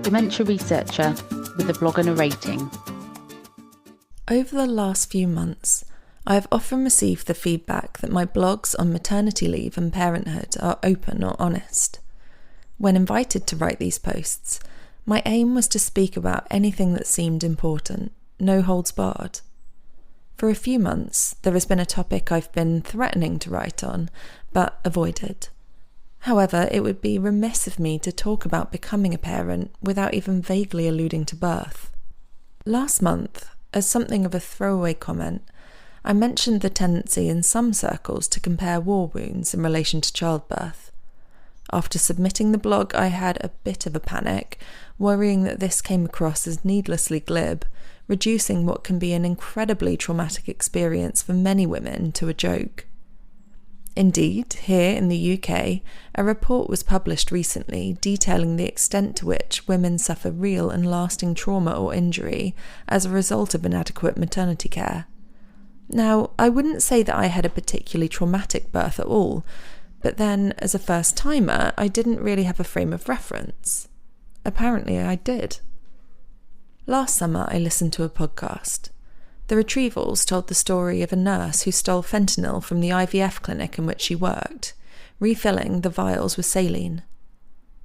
dementia researcher with a blog and a rating. Over the last few months, I have often received the feedback that my blogs on maternity leave and parenthood are open or honest. When invited to write these posts, my aim was to speak about anything that seemed important, no holds barred. For a few months, there has been a topic I've been threatening to write on, but avoided. However, it would be remiss of me to talk about becoming a parent without even vaguely alluding to birth. Last month, as something of a throwaway comment, I mentioned the tendency in some circles to compare war wounds in relation to childbirth. After submitting the blog, I had a bit of a panic, worrying that this came across as needlessly glib, reducing what can be an incredibly traumatic experience for many women to a joke. Indeed, here in the UK, a report was published recently detailing the extent to which women suffer real and lasting trauma or injury as a result of inadequate maternity care. Now, I wouldn't say that I had a particularly traumatic birth at all, but then, as a first-timer, I didn't really have a frame of reference. Apparently, I did. Last summer, I listened to a podcast. The Retrievals told the story of a nurse who stole fentanyl from the IVF clinic in which she worked, refilling the vials with saline.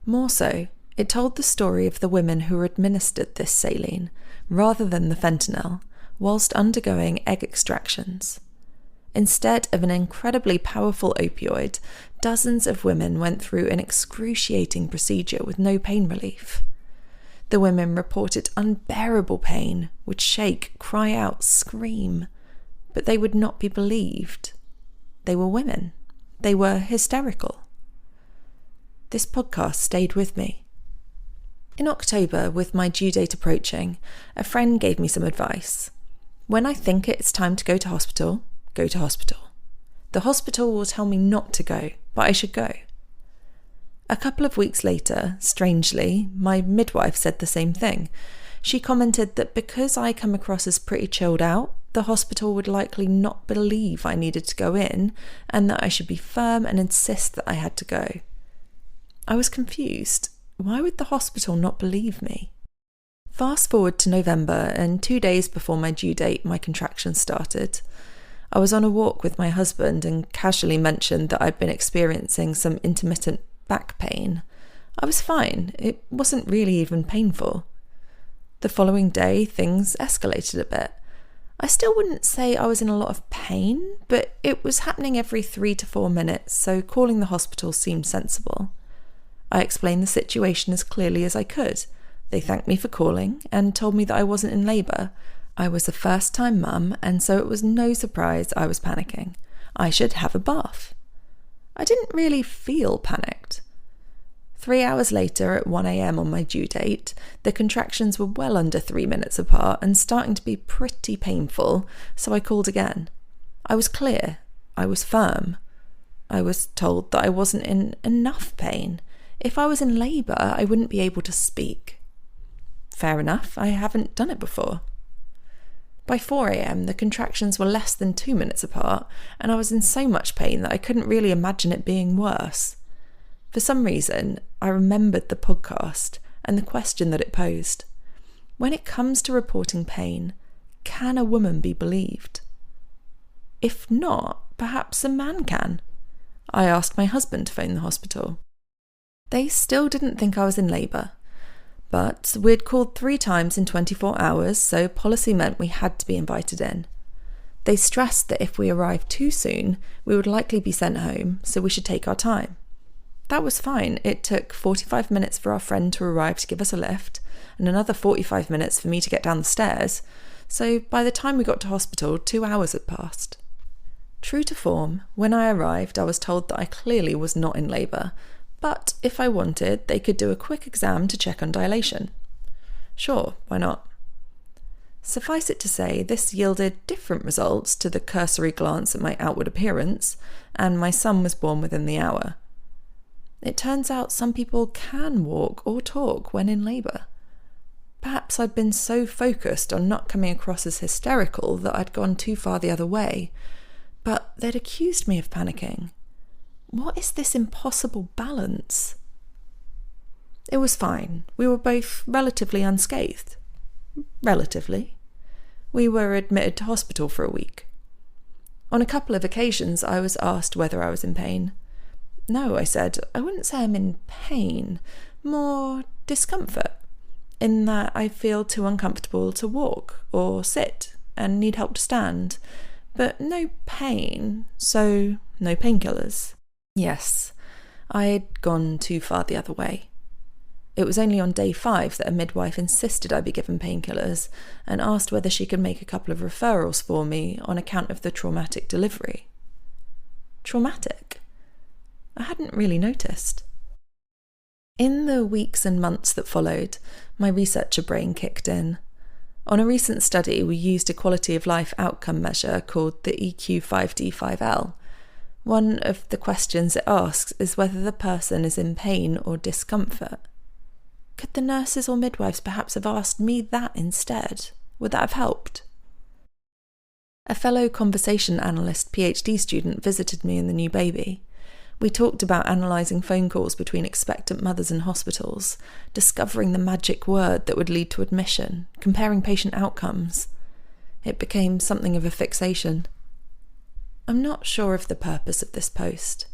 More so, it told the story of the women who were administered this saline, rather than the fentanyl, whilst undergoing egg extractions. Instead of an incredibly powerful opioid, dozens of women went through an excruciating procedure with no pain relief. The women reported unbearable pain, would shake, cry out, scream, but they would not be believed. They were women. They were hysterical. This podcast stayed with me. In October, with my due date approaching, a friend gave me some advice. When I think it's time to go to hospital, go to hospital. The hospital will tell me not to go, but I should go. A couple of weeks later, strangely, my midwife said the same thing. She commented that because I come across as pretty chilled out, the hospital would likely not believe I needed to go in and that I should be firm and insist that I had to go. I was confused. Why would the hospital not believe me? Fast forward to November, and 2 days before my due date, my contractions started. I was on a walk with my husband and casually mentioned that I'd been experiencing some intermittent back pain. I was fine. It wasn't really even painful. The following day, things escalated a bit. I still wouldn't say I was in a lot of pain, but it was happening every 3 to 4 minutes, so calling the hospital seemed sensible. I explained the situation as clearly as I could. They thanked me for calling and told me that I wasn't in labour. I was a first-time mum, and so it was no surprise I was panicking. I should have a bath. I didn't really feel panicked. 3 hours later, at 1 a.m. on my due date, the contractions were well under 3 minutes apart and starting to be pretty painful, so I called again. I was clear. I was firm. I was told that I wasn't in enough pain. If I was in labour, I wouldn't be able to speak. Fair enough, I haven't done it before. By 4 a.m, the contractions were less than 2 minutes apart, and I was in so much pain that I couldn't really imagine it being worse. For some reason, I remembered the podcast and the question that it posed. When it comes to reporting pain, can a woman be believed? If not, perhaps a man can. I asked my husband to phone the hospital. They still didn't think I was in labour. But we'd called 3 times in 24 hours, so policy meant we had to be invited in. They stressed that if we arrived too soon, we would likely be sent home, so we should take our time. That was fine. It took 45 minutes for our friend to arrive to give us a lift, and another 45 minutes for me to get down the stairs, so by the time we got to hospital, 2 hours had passed. True to form, when I arrived, I was told that I clearly was not in labour, but if I wanted, they could do a quick exam to check on dilation. Sure, why not? Suffice it to say, this yielded different results to the cursory glance at my outward appearance, and my son was born within the hour. It turns out some people can walk or talk when in labour. Perhaps I'd been so focused on not coming across as hysterical that I'd gone too far the other way, but they'd accused me of panicking. What is this impossible balance? It was fine. We were both relatively unscathed. Relatively. We were admitted to hospital for a week. On a couple of occasions, I was asked whether I was in pain. No, I said, I wouldn't say I'm in pain, more discomfort, in that I feel too uncomfortable to walk or sit and need help to stand, but no pain, so no painkillers. Yes, I had gone too far the other way. It was only on day 5 that a midwife insisted I be given painkillers and asked whether she could make a couple of referrals for me on account of the traumatic delivery. Traumatic? I hadn't really noticed. In the weeks and months that followed, my researcher brain kicked in. On a recent study, we used a quality of life outcome measure called the EQ5D5L. One of the questions it asks is whether the person is in pain or discomfort. Could the nurses or midwives perhaps have asked me that instead? Would that have helped? A fellow conversation analyst PhD student visited me in the new baby. We talked about analysing phone calls between expectant mothers and hospitals, discovering the magic word that would lead to admission, comparing patient outcomes. It became something of a fixation. I'm not sure of the purpose of this post.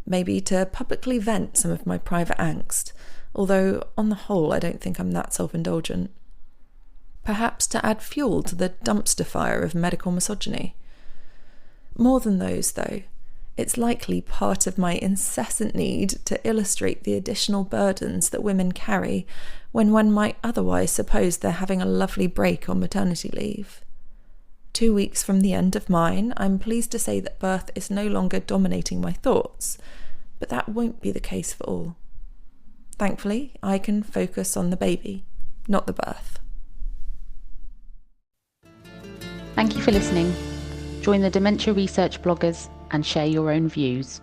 Maybe to publicly vent some of my private angst, although on the whole I don't think I'm that self-indulgent. Perhaps to add fuel to the dumpster fire of medical misogyny. More than those, though, it's likely part of my incessant need to illustrate the additional burdens that women carry when one might otherwise suppose they're having a lovely break on maternity leave. 2 weeks from the end of mine, I'm pleased to say that birth is no longer dominating my thoughts, but that won't be the case for all. Thankfully, I can focus on the baby, not the birth. Thank you for listening. Join the Dementia Research bloggers and share your own views.